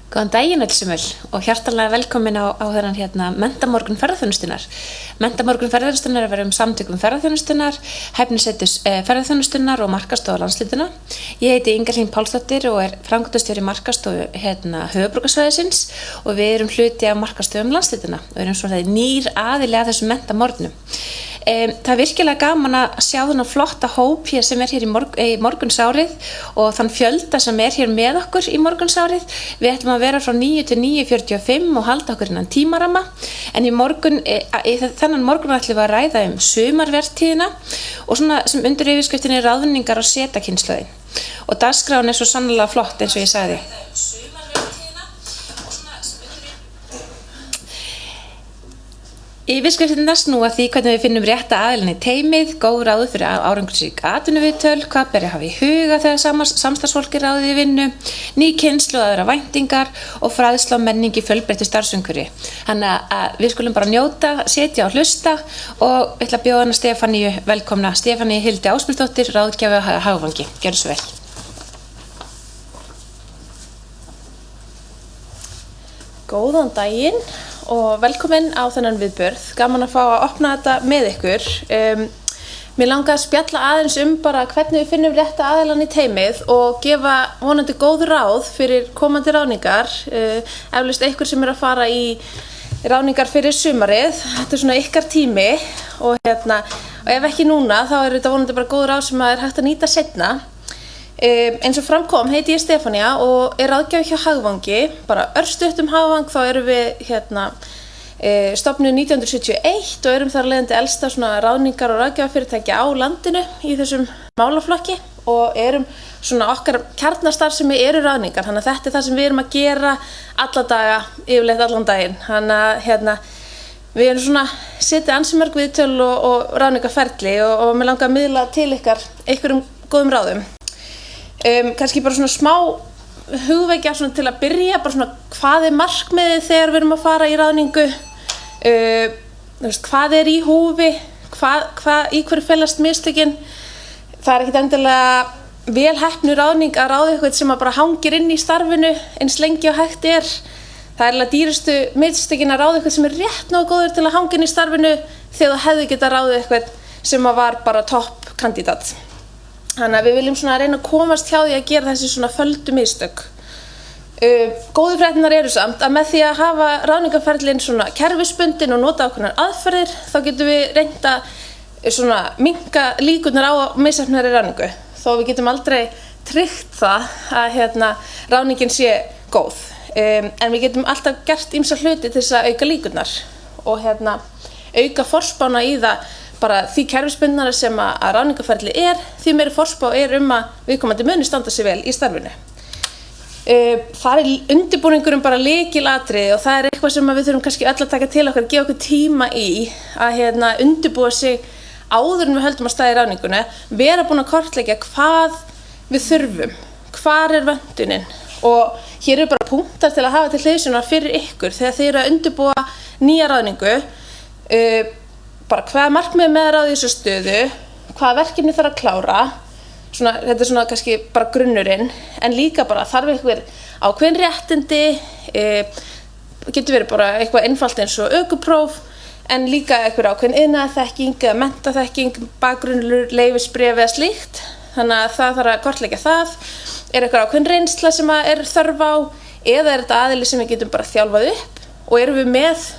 Góðan daginn öll sumul og hjartanlega velkomin á þennan Menntamorgun ferðaþjónustunnar. Menntamorgun ferðaþjónustunnar er verið samtökum ferðaþjónustunnar, hæfnisettus ferðaþjónustunnar og markastofu landshlutanna. Ég heiti Inga Hlín Pálsdóttir og er framkvæmdastjóri markastofu höfuðborgarsvæðisins og við erum hluti af markastofum landshlutanna og erum svona nýr aðili að þessum Menntamorgnum. Það er virkilega gaman að sjá þennan flotta hóp hér sem er hér í morgunsárið og þann fjölda sem er hér með okkur í morgunsárið. Við ætlum að vera frá 9 til 9:45 og halda okkur innan tímaramma. En þennan morgun ætlum við að ræða sumarvertíðina og svona sem undir yfirskriftinni ráðningar á setakynslóðin. Og dagskráin er svo sannarlega flott eins og ég sagði. Yfirskriftirnar snúa því hvernig við finnum rétta aðilinn í teymið, góð ráð fyrir árangursrík atvinnuviðtöl, hvað ber að hafa í huga þegar samstarfsfólk er ráðið í vinnu, ný kynslóð og aðra væntingar og fræðsla og menning í fjölbreyttu starfsumhverfi. Þannig að við skulum bara njóta, sitja og hlusta og ég ætla að bjóða hana Stefaníu velkomna. Stefaníu Hildi Ásmundsdóttir, ráðgjafi á Hagvangi. Gjörðu svo vel. Góðan daginn og velkomin á þennan viðburð. Gaman að fá að opna þetta með ykkur. Mér langar að spjalla aðeins bara hvernig við finnum rétta aðilann í teymið og gefa vonandi góð ráð fyrir komandi ráðningar. Eflaust einhver sem er að fara í ráðningar fyrir sumarið. Þetta er svona ykkar tími og ef ekki núna þá er þetta vonandi bara góð ráð sem er hægt að nýta seinna. Eins og framkom heiti ég Stefanía og er ráðgjafi hjá Hagvangi. Bara örstutt Hagvang þá erum við stofnuð 1971 og erum þar leiðandi elsta svona ráðningar og ráðgjafafyrirtækja á landinu í þessum málaflokki og erum svona okkar kjarnastarfsemi eru ráðningar. Þannig að þetta er það sem við erum að gera alla daga, yfirleitt allan daginn. Þannig að við erum svona setið ansi mörg viðtöl og ráðningarferli og mér langar að miðla til einhverjum góðum ráðum. Kannski bara svona smá hugvekja svona til að byrja, bara svona hvað er markmiðið þegar við erum að fara í ráðningu, hvað er í húfi, í hverju felast mistökin. Það er ekkert endilega vel heppnu ráðning að ráða eitthvað sem bara hangir inn í starfinu eins lengi og hægt er. Það er alveg dýrustu mistökin að ráða eitthvað sem er rétt nógu góður til að hanga inn í starfinu þegar þú hefði getað ráðið eitthvað sem var bara topp kandidat. Þannig að við viljum svona reyna að komast hjá því að gera þessi svona földu mistök. Góðu fréttirnar eru samt að með því að hafa ráðningarferlinn svona kerfisbundin og nota ákveðnar aðferðir þá getum við reynt að svona minnka líkurnar á misheppnaðri ráðningu. Þó við getum aldrei tryggt það að ráðningin sé góð. En við getum alltaf gert ýmsa hluti til þess að auka líkurnar og auka forspána í það. Bara því kerfisbundnara sem að ráðningarferli því meiri forspá að viðkomandi muni standa sig vel í starfinu. Það er undirbúningur bara lykilatriði og það er eitthvað sem við þurfum kannski öll að taka til okkar, gefa okkur tíma í að undirbúa sig áður en við höldum að staða í ráðningunni, vera búin að kortleggja hvað við þurfum, hvar er vöntunin og hér eru bara punktar til að hafa til hliðsjónar fyrir ykkur þegar þið eru að undirbúa nýja ráðningu. Bara hvað markmið með að ráða í þessu stöðu, hvaða verkefni þarf að klára, þetta er svona kannski bara grunnurinn, en líka bara þarf einhver ákveðin réttindi, getur verið bara eitthvað einfalt eins og ökupróf, en líka einhver ákveðin iðnaðarþekking eða menntaþekking, bakgrunnur, leyfisbréf eða slíkt, þannig að það þarf að kortleggja það, er eitthvað ákveðin reynsla sem er þörf á, eða er þetta aðili sem við getum bara þjálfað upp og erum við með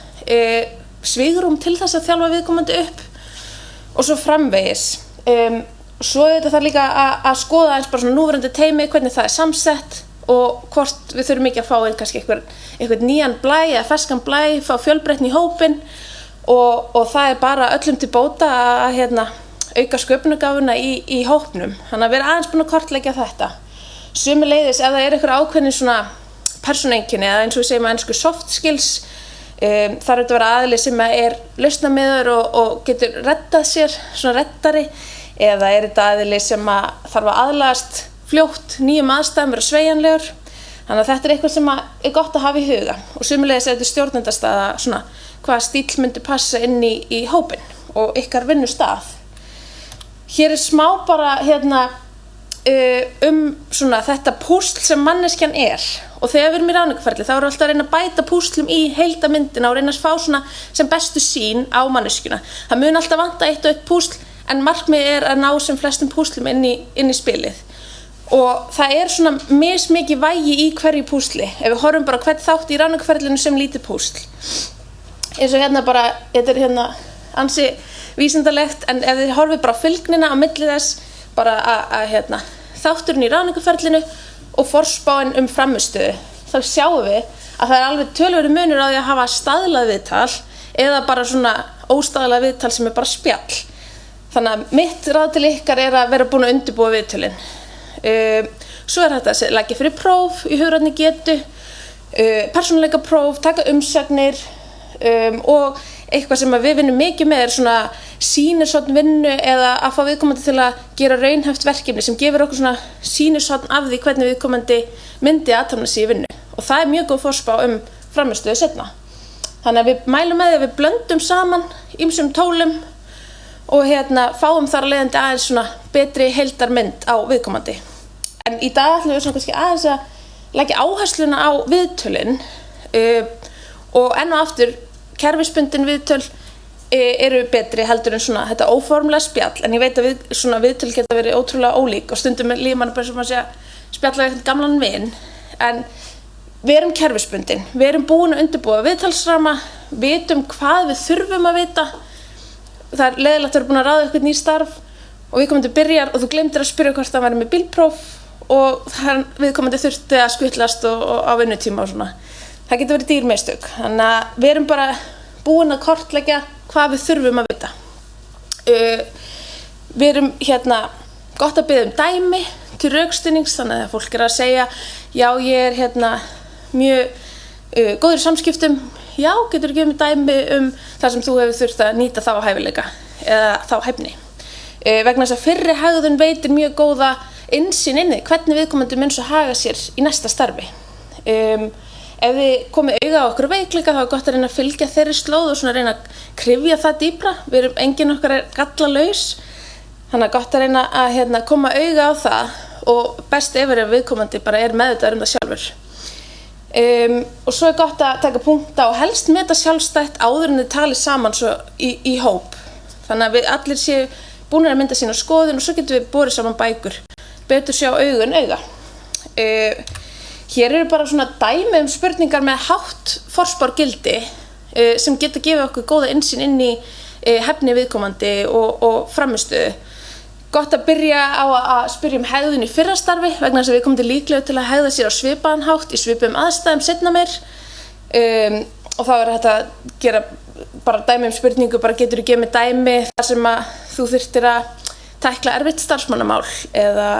svigrúm til þess að þjálfa viðkomandi upp og svo framvegis. Svo þetta þarf líka að skoða eins bara svona núverandi teymi, hvernig það er samsett og hvort við þurfum ekki að fá kannski einhvern nýjan blæ eða ferskan blæ, fá fjölbreytni í hópinn og það er bara öllum til bóta að auka sköpunargáfuna í hópnum. Þannig að við erum aðeins búin að kortleggja þetta. Sömuleiðis ef það er einhver ákveðin svona persónueinkenni eða eins og við segjum á ensku soft skills, þarf þetta að vera aðili sem er lausnamiður og getur reddað sér, svona reddari, eða er þetta aðili sem þarf að aðlagast fljótt nýjum aðstæðum, vera sveigjanlegur. Þannig að þetta er eitthvað sem er gott að hafa í huga og sömuleiðis er þetta stjórnendastaða svona hvaða stíll myndi passa inn í hópinn og ykkar vinnustað. Hér er smá bara svona þetta púsl sem manneskjan og þegar við erum í ráðningarferli þá erum alltaf að reyna að bæta púslum í heildarmyndina og reyna að fá svona sem bestu sýn á manneskjuna. Það mun alltaf vanta eitt og eitt púsl en markmiðið að ná sem flestum púslum inn í spilið. Og það svona mismikið vægi í hverju púsli ef við horfum bara hvern þátt í ráðningarferlinu sem lítið púsl. Eins og hérna bara, þetta hérna ansi vísindalegt, en ef þið horfið bara á fylgnina á milli þess bara að hérna, þátturinn í ráðningarferlinu og forspáin framistöðu, þá sjáum við að það alveg töluverður munur á því að hafa staðlað viðtal eða bara svona óstaðlað viðtal sem bara spjall. Þannig að mitt ráð til ykkar að vera búin að undirbúa viðtölin. Svo þetta að leggja fyrir próf í hugrænni getu, persónuleika próf, taka umsagnir og eitthvað sem við vinnum mikið með svona sýnishorn vinnu eða að fá viðkomandi til að gera raunhæft verkefni sem gefur okkur svona sýnishorn af því hvernig viðkomandi myndi aðtapna sig í vinnu. Og það mjög góð forspá framistöðu seinna. Þannig að við mælum með því að við blöndum saman ýmsum tólum og fáum þar að leiðandi aðeins svona betri heildarmynd á viðkomandi. En í dag ætlum við svona kannski aðeins að leggja áhersluna á viðtölin og enn og aftur kerfisbundin viðtöl eru betri heldur en svona þetta óformlega spjall, en ég veit að viðtöl geta verið ótrúlega ólík og stundum líður mann bara sem að segja spjalla við einhvern gamlan vin, en við erum kerfisbundin, við erum búin að undirbúa viðtalsrama, vitum hvað við þurfum að vita. Það er leiðilegt að vera búin að ráða eitthvað nýtt starf og viðkomandi byrjar og þú gleymdir að spyrja hvort það væri með bílpróf og viðkomandi þurfti að skuttlast og á vinnutíma og svona. Það getur verið dýr mistök. Þannig að við erum bara búin að kortleggja hvað við þurfum að vita. Við erum gott að biðja dæmi til rökstuðnings, þannig að fólk að segja já, ég mjög góður í samskiptum. Já, getur gefið mér dæmi það sem þú hefur þurft að nýta þá hæfileika eða þá hæfni. Vegna þess að fyrri hegðun veitir mjög góða innsýn inni hvernig viðkomandi mun svo haga sér í næsta starfi. Ef þið komið auga á okkur veikleika þá gott að reyna að fylgja þeirri slóð og svona reyna að kryfja það dýpra. Við erum enginn okkar gallalaus, þannig að gott að reyna að koma auga á það og best ef viðkomandi bara meðvitaður það sjálfur. Og svo gott að taka punkta og helst meta sjálfstætt áður en þið talið saman svo í hóp. Þannig að við allir séu búnir að mynda sína skoðun og svo getum við borið saman bækur. Betur sjá augu en auga. Hér eru bara svona dæmi spurningar með hátt forspárgildi sem geta gefið okkur góða innsýn inn í hæfni viðkomandi og framistöðu. Gott að byrja á að spyrja hegðun í fyrra starfi vegna þess að við komum til líklega til að hegða sér á svipaðan hátt í svipuðum aðstæðum seinna meir. Og þá þetta að gera bara dæmi spurningu, bara getur þú gefið mér dæmi þar sem að þú þyrftir að tækla erfitt starfsmannamál eða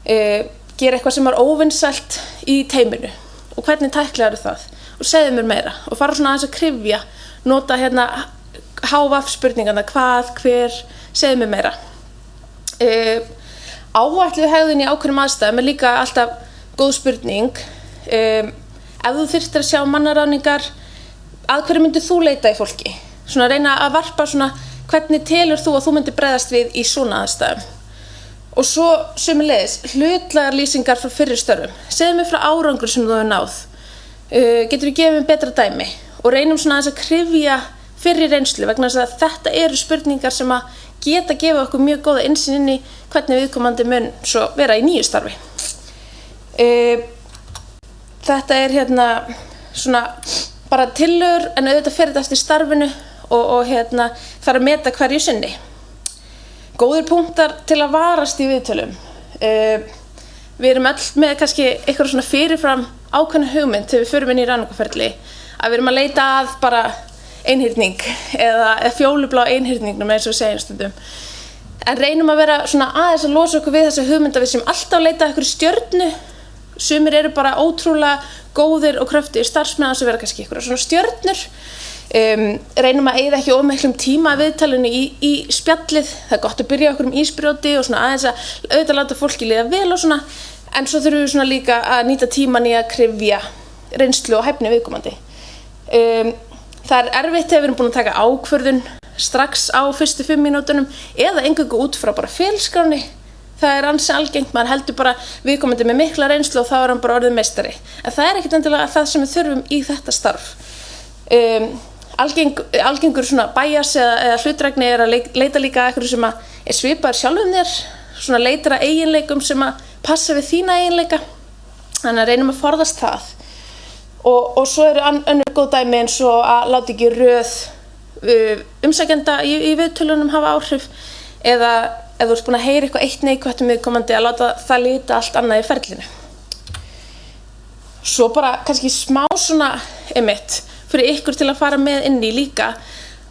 gera eitthvað sem óvinsælt í teyminu og hvernig tæklaðu það og segðu mér meira og fara svona aðeins að kryfja, nota HVF spurningarna, hvað, hver, segðu mér meira. Áætluð hegðun í ákveðnum aðstæðum líka alltaf góð spurning. Ef þú þyrftir að sjá mannaráðningar, að hverju myndir þú leita í fólki? Svona reyna að varpa svona hvernig telur þú að þú myndir bregðast við í svona aðstæðum. Og svo sömuleiðis hlutlægar lýsingar frá fyrri störfum. Segðu mér frá árangur sem þú hefur náð. Geturðu gefið mér betra dæmi og reynum svona aðeins að kryfja fyrri reynslu vegna þess að þetta eru spurningar sem að geta gefið okkur mjög góða innsýn inn í hvernig viðkomandi mun svo vera í nýju starfi. Þetta svona bara tillögur en auðvitað fer þetta eftir starfinu og þarf að meta hverju sinni. Góðir punktar til að varast í viðtölum. Við erum öll með kannski eitthvað svona fyrirfram ákveðna hugmynd þegar við förum inn í ráðningarferli að við erum að leita að bara einhyrning eða fjólublá einhyrningnum eins og við segjum stundum. En reynum að vera svona aðeins að losa okkur við þessa hugmynd að við séum alltaf að leita að einhverju stjörnu. Sumir eru bara ótrúlega góðir og kröftigir starfsmenn að vera kannski einhverjar svona stjörnur. Reynum að eyða ekki of miklum tíma að viðtalinu í spjallið. Það er gott að byrja okkur ísbrjóti og svona aðeins að auðvitað láta fólki líða vel og svona. En svo þurfum við svona líka að nýta tíman í að kryfja reynslu og hæfni viðkomandi. Það er erfitt þegar við erum búin að taka ákvörðun strax á fyrstu 5 mínútunum eða eingöngu út frá bara feilskráni. það ansi algengt, maður heldur bara viðkomandi með mikla reynslu og þá hann bara orðið meistari. En það ekkert endilega það sem við þurfum í þetta starf. Algengur svona bias eða hlutdrægni að leita líka að eitthvað sem að svipaður sjálfum þér, svona leitar að eiginleikum sem að passa við þína eiginleika. Þannig að reynum að forðast það. Og svo eru önnur góð dæmi eins og að láta ekki röð umsækjenda í viðtölunum hafa áhrif, eða ef þú ert búin að heyra eitthvað eitt neikvætt viðkomandi að láta það lita allt annað í ferlinu. Svo bara kannski smá svona fyrir ykkur til að fara með inn í líka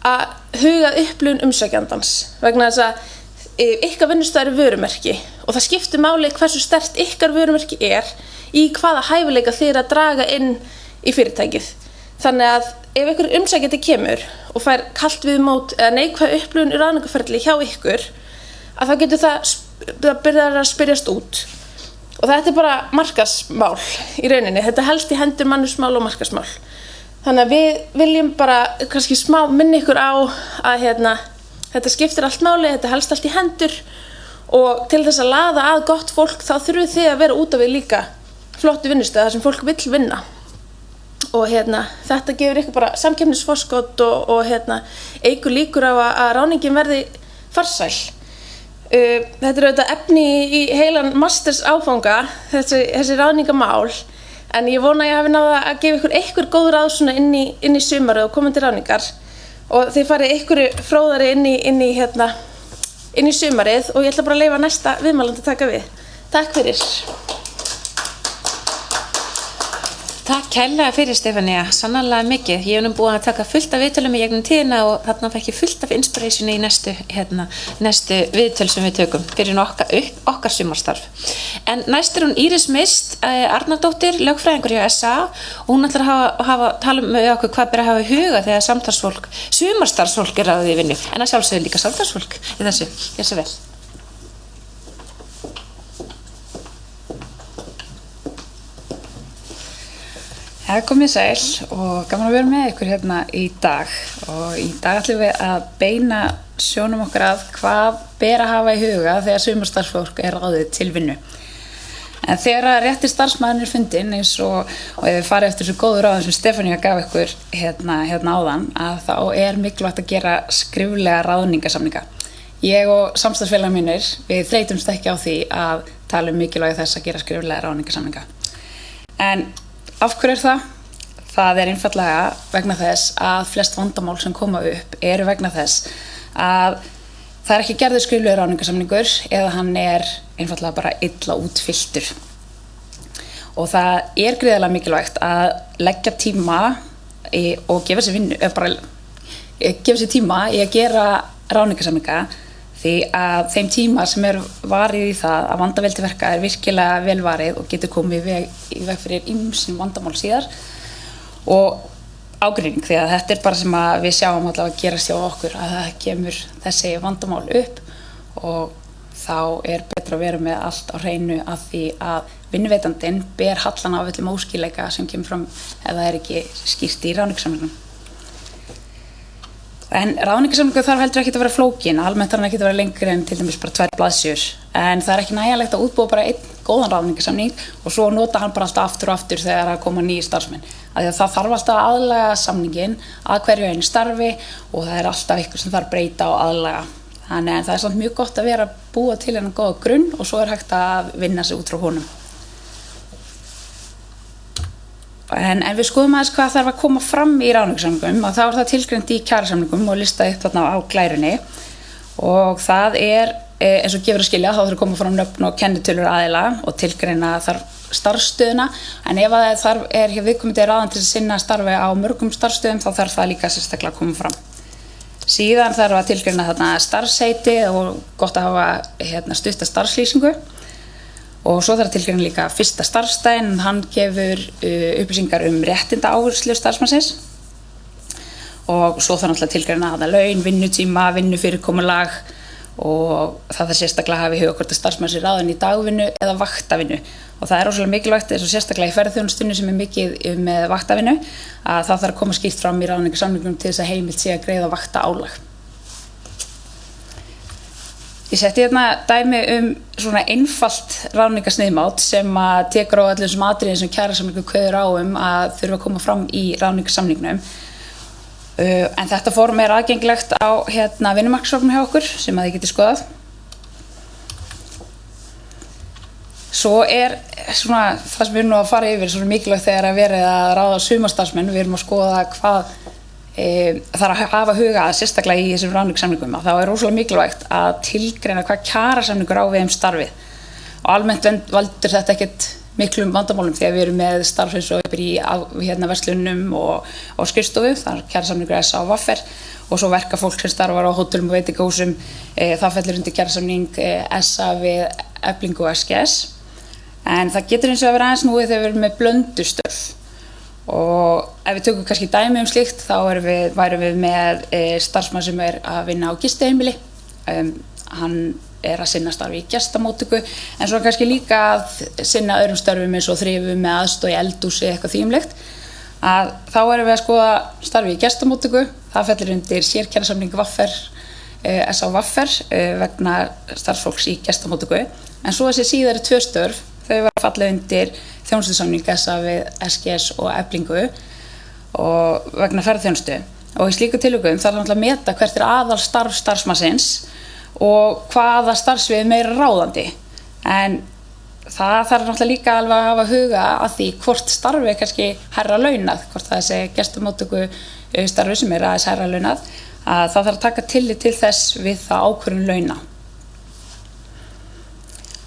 að huga upplifun umsækjandans, vegna þess að ykkar vinnustæður er vörumerki og það skiptir máli hversu sterkt ykkar vörumerki í hvaða hæfileika þið að draga inn í fyrirtækið. Þannig að ef ykkur umsækjandi kemur og fær kalt viðmót eða neikvæð upplifun í ráðningarferli hjá ykkur, að þá getur það byrjar að spyrjast út. Og þetta er bara markaðsmál í rauninni. Þetta helst í hendur mannusmál og markaðsmál. Þannig að við viljum bara kannski smá minna ykkur á að þetta skiptir allt máli, þetta helst allt í hendur og til þess að laða að gott fólk þá þurfið þið að vera út af við líka flottu vinnustöð þar sem fólk vill vinna. Og þetta gefur ykkur bara samkeppnisforskot og eykur líkur á að ráðningin verði farsæl. Þetta er auðvitað efni í heilan masters áfanga, þessi ráðningamál, en ég vona að ég hafi náð að gefa ykkur góð ráð svona inn í sumarið og komandi ráðningar og þið farið ykkur fróðari inn í sumarið og ég ætla bara að leyfa næsta viðmælandi að taka við. Takk fyrir. Takk kærlega fyrir Stefanía, sannarlega mikið. Ég hef nú búin að taka fullt af viðtölum í gegnum tíðina og þarna fekk ég fullt af inspirationi í næstu viðtöl sem við tökum fyrir okkar sumarstarf. En næst er hún Íris Mist Arnardóttir, lögfræðingur hjá SA og hún ætlar að tala með okkur hvað ber að hafa í huga þegar sumarstarfsfólk er ráðið í vinnu, en að sjálfsögðu líka samstarfsfólk í þessu. Gjörðu svo vel. Komið sæl og gaman að vera með ykkur hérna í dag og í dag ætlum við að beina sjónum okkar að hvað ber að hafa í huga þegar sumarstarfsfólk er ráðið til vinnu. En þegar rétti starfsmaðurinn er fundinn eins og ef við farið eftir þessu góðu ráðum sem Stefanía gaf ykkur hérna áðan að þá er mikilvægt að gera skriflega ráðningarsamninga. Ég og samstarfsfélagar mínir við þreytumst ekki á því að tala mikilvægi þess að gera skriflega ráðningarsamninga. En af hverju það? Það er einfaldlega vegna þess að flest vandamál sem koma upp eru vegna þess að það er ekki gerður skriflegur ráðningarsamningur eða hann er einfaldlega bara illa útfylltur. Og það er gríðarlega mikilvægt að leggja tíma og gefa sér tíma í að gera ráðningarsamninga því að þeim tíma sem er varið í það að vanda vel til verka er virkilega vel varið og getur komið í veg fyrir ýmsum vandamál síðar og ágreining því að þetta er bara sem að við sjáum allavega að gerast hjá okkur að það kemur þessi vandamál upp og þá er betra að vera með allt á hreinu að því að vinnuveitandinn ber hallan af öllum óskýrleika sem kemur fram ef það er ekki skýrt í ráðningarsamningnum. En ráðningarsamningur þarf heldur ekki að vera flókin, almennt þarf hann ekki að vera lengri en til dæmis bara 2 blaðsíður. En það er ekki nægjanlegt að útbúa bara einn góðan ráðningarsamning og svo nota hann bara alltaf aftur og aftur þegar það koma nýjir starfsmenn. Það þarf alltaf að aðlaga samninginn að hverju einu starfi og það er alltaf ykkur sem þarf að breyta og aðlaga. Þannig að það er samt mjög gott að vera að búa til hennar góða grunn og svo er hægt að vinna sig út frá honum. En við skoðum aðeins hvað þarf að koma fram í ráðningarsamningum og þá er það tilgreint í kjarasamningum og listað upp þarna á glærunni og það er eins og gefur að skilja þá þarf að koma fram nöfn og kennitölur aðila og tilgreina þarf starfsstöðuna en ef það er viðkomandi ráðinn til að sinna starfi á mörgum starfsstöðum þá þarf það líka sérstaklega að koma fram. Síðan þarf að tilgreina þarna starfsheiti og gott að hafa stutta starfslýsingu. Og svo þarf að tilgreina líka fyrsta starfsdaginn, hann gefur upplýsingar réttinda áherslu starfsmannsins og svo þarf náttúrulega að tilgreina laun, vinnutíma, vinnufyrirkomulag og það þarf sérstaklega að hafa í huga hvort að starfsmanns er ráðinn í dagvinnu eða vaktavinnu og það er rosalega mikilvægt eins og sérstaklega í ferðaþjónustunni sem er mikið með vaktavinnu að það þarf að koma skýrt fram í ráðningarsamningnum til þess að heimilt sé að greiða vaktaálag. Ég setti hérna dæmi svona einfalt ráðningarsniðmát sem að tekur á öllum þessum atriðum sem kjarasamningur kveður á að þurfa að koma fram í ráðningarsamningnum. En þetta form aðgengilegt á vinnumarkaðsstofnun hjá okkur sem að þið getið skoðað. Svo svona það sem við erum nú að fara yfir svona mikilvægt þegar að verið að ráða sumarstarfsmenn. Við erum að skoða hvað þarf að hafa huga sérstaklega í þessum ráðningarsamningum. Þá rosalega mikilvægt að tilgreina hvað kjarasamningur á við starfið. Og almennt valdur þetta ekkert miklum vandamálum þegar við erum með starf eins og í verslunum og skrifstofu. Það kjarasamningur SA og VAFR og svo verkafólk sem starfar á hótelum og veitingahúsum. Það fellur undir kjarasamning SA við Eflingu og SGS. En það getur eins og að vera aðeins núið þegar við erum með blöndustörf. Og ef við tökum kannski dæmi slíkt þá værum við með starfsmann sem að vinna á gistiheimili. Hann að sinna starfi í gestamóttöku en svo kannski líka að sinna öðrum störfum eins og þrifum með aðstoð í eldhúsi eitthvað þvíumlegt. Þá erum við að skoða starfi í gestamóttöku. Það fellur undir sérkjarasamning VAFR, SA og VAFR vegna starfsfólks í gestamóttöku. En svo þessi síðari 2 störf þau var að falla undir þjónustusamning SA við SGS og Eflingu og vegna ferðaþjónustu. Og í slíku tilvikum þarf náttúrulega að meta hvert aðalstarf starfsmannsins og hvaða starfsvið meira ráðandi. En það þarf náttúrulega líka alveg að hafa huga að því hvort starfi kannski hærra launað, hvort það sé gestamóttöku starfi sem aðeins hærra launað, að það þarf að taka tillit til þess við það ákvörðun launa.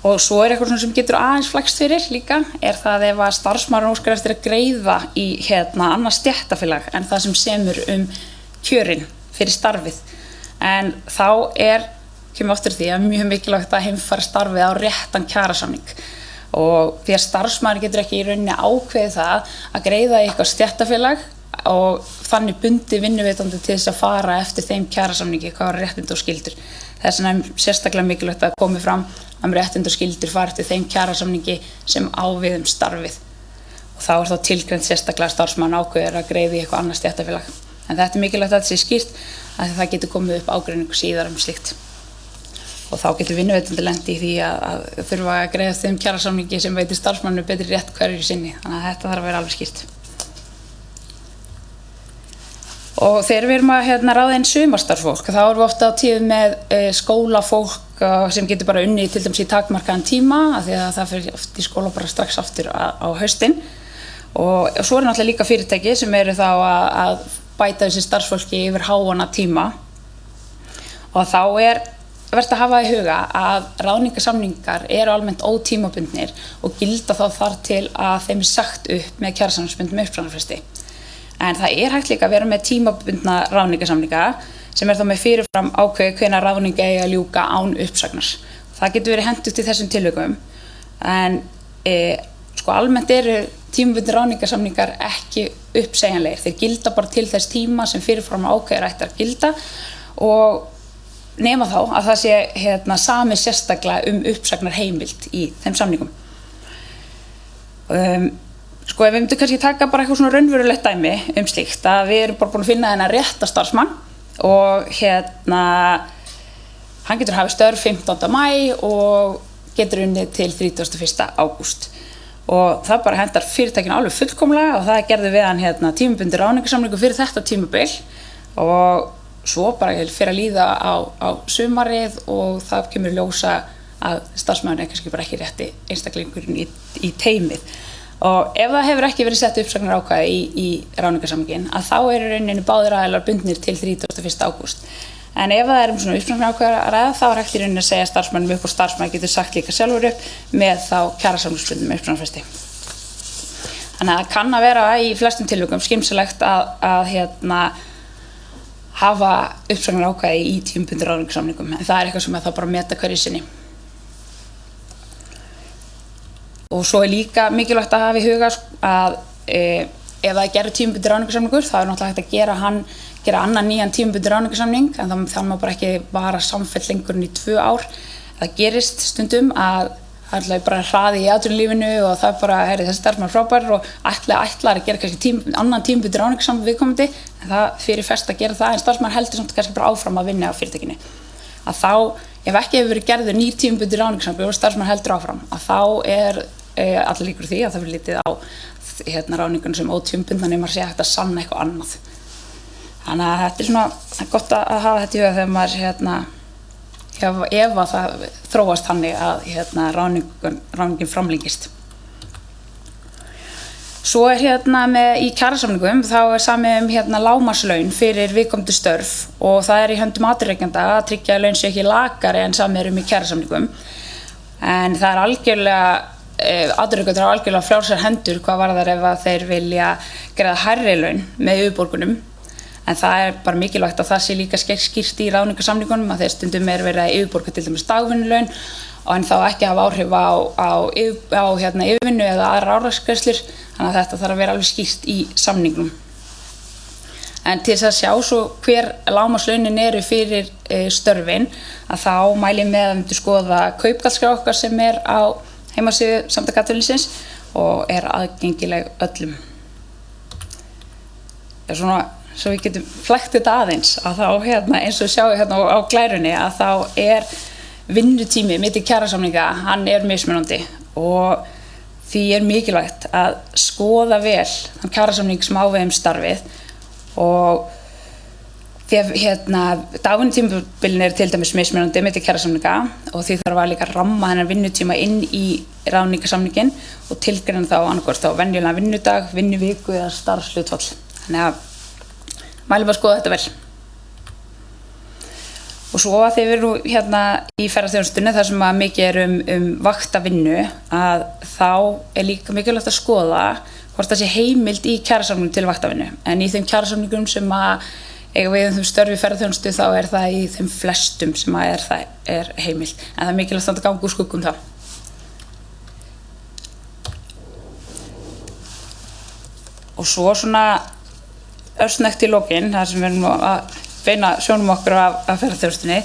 Og svo eitthvað sem getur aðeins flækst fyrir líka það ef að starfsmaður óskar eftir að greiða í annað stéttarfélag en það sem semur kjörin fyrir starfið. En þá kemur oftur því að mjög mikilvægt að heimfæra starfið á réttan kjarasamning. Og því að starfsmaður getur ekki í rauninni ákveðið það að greiða í eitthvað stéttarfélag og þannig bundi vinnuveitandi til þess að fara eftir þeim kjarasamningi hvað réttindi og skyldur. Þess vegna sérstaklega mikilvægt að komi fram réttindi og skyldur fara eftir þeim kjarasamningi sem á við starfið. Og þá þá tilgreint sérstaklega starfsmann ákveður að greiða í eitthvað annað stéttarfélag. En þetta mikilvægt að þetta sé skýrt að það getur komið upp ágreiningur síðar slíkt. Og þá getur vinnuveitandi lent í því að þurfa að greiða þeim kjarasamningi sem veitir starfsmannu betri rétt hverju sinni. Þannig að þetta þarf að vera alveg skýrt. Og þegar við erum að ráða inn sumarstarfsfólk þá erum við ofta á tíð með skólafólk sem getur bara unnið til dæmis í takmarkaðan tíma af því að það fer oft í skóla bara strax aftur á haustin. Og svo náttúrulega líka fyrirtæki sem þá að bæta þessi starfsfólki yfir háana tíma. Og þá vert að hafa í huga að ráðningarsamningar almennt ótímabundnir og gilda þá þar til að þeim sagt upp með kjarasamningsbundnum uppsagnarfresti. En það hægt líka að vera með tímabundna ráðningarsamninga sem þá með fyrirfram ákveði hvenær ráðning eigi að ljúka án uppsagnar. Það getur verið hentugt í þessum tilvikum. En almennt tímabundnir ráðningarsamningar ekki uppsegjanlegir. Þeir gilda bara til þess tíma sem fyrirfram ákveðir ætti að gilda og nema þá að það sé samið sérstaklega uppsagnar heimild í þeim samningum. Ef við myndum kannski taka bara eitthvað svona raunverulegt dæmi slíkt að við erum bara búin að finna þennan rétta starfsmann og hann getur hafið störf 15. maí og getur unnið til 31. ágúst. Og það bara hentar fyrirtækinu alveg fullkomlega og það gerði við hann tímabundinn ráðningarsamningur fyrir þetta tímabil og svo bara fyrir að líða á sumarið og það kemur ljósa að starfsmaðurinn kannski bara ekki rétti einstaklingurinn í teymið. Og ef það hefur ekki verið sett uppsagnar ákvæði í ráðningarsamninginn að þá í rauninni báðir aðilar bundnir til 31. ágúst. En ef það svona uppsagnar ákvæði að ræða þá hægt í rauninni að segja starfsmannum upp og starfsmaður getur sagt líka sjálfur upp með þá kjarasamningsbundnum uppsagnarfresti. Þannig að það kann að vera í flestum tilvikum skynsamlegt að hafa uppsagnar ákvæði í tímabundnum ráðningarsamningum en það eitthvað sem það bara meta hverju sinni. Og svo líka mikilvægt að hafa í huga að ef það gerður tímabundinn ráðningarsamningur þá náttúrulega hægt að gera annan nýjan tímabundinn ráðningarsamning en það má bara ekki vara samfellt lengur en í 2 ár. Það gerist stundum að það bara hraði í atvinnulífinu og það bara, þessi starfsmaður frábær og ætlar að gera kannski annan tímabundinn ráðningarsamning viðkomandi en það fyrir fest að gera það en starfsmaður heldur samt kannski bara áfram að vinna á fyrirtækinu. Að þá ef ekki hefur verið gerður ný tímabundinn ráðningarsamningur og starfsmaður heldur áfram, að þá allir líkur því að það verður litið á ráðningunum sem ótímabundna nema sé hægt að sanna eitthvað annað. Þannig að þetta svona gott að hafa þetta í huga þegar maður ef að það þróast þannig að ráðningin framlengist. Svo í kjarasamningum þá samið lágmarkslaun fyrir viðkomandi störf og það í höndum atvinnurekanda að tryggja að laun sé ekki lakari en samið í kjarasamningum. En það algjörlega atvinnurekendur hafa algjörlega frjálsar hendur hvað varðar ef að þeir vilja greiða hærri laun með yfirborgunum. En það bara mikilvægt að það sé líka skýrt í ráðningarsamningunum að þeir stundum verið að yfirborga til dæmis dagvinnulaun en þá ekki hafa áhrif á yfirvinnu eða aðrar álagsgreiðslur, þannig að þetta þarf að vera alveg skýrt í samningnum. En til þess að sjá svo hver lágmarkslaunin eru fyrir störfin, að þá mæli ég með að myndu skoða kaupgjaldskrá okkar sem á heimasíðu Samtaka atvinnulífsins og aðgengileg öllum. Svo við getum flækt þetta aðeins, að þá eins og sjáum á glærunni að þá vinnutími milli kjarasamninga, hann mismunandi og því mikilvægt að skoða vel þann kjarasamning sem á við starfið og því að dagvinnutímabilin til dæmis mismunandi milli kjarasamninga og því þarf að líka ramma þennan vinnutíma inn í ráðningarsamninginn og tilgreina þá annaðhvort venjulegan vinnudag, vinnuviku eða starfshlutfall. Þannig að mælum að skoða þetta vel. Og svo að þegar við erum í ferðaþjónustunni þar sem að mikið um vaktavinnu að þá líka mikilvægt að skoða hvort það sé heimild í kjarasamningum til vaktavinnu. En í þeim kjarasamningum sem að eiga við þeim störf í ferðaþjónustu þá það í þeim flestum sem að það heimild. En það mikilvægt að ganga úr skuggum þá. Og svo svona örsnögt í lokin, þar sem við erum að beina sjónum okkur af ferðaþjónustunni,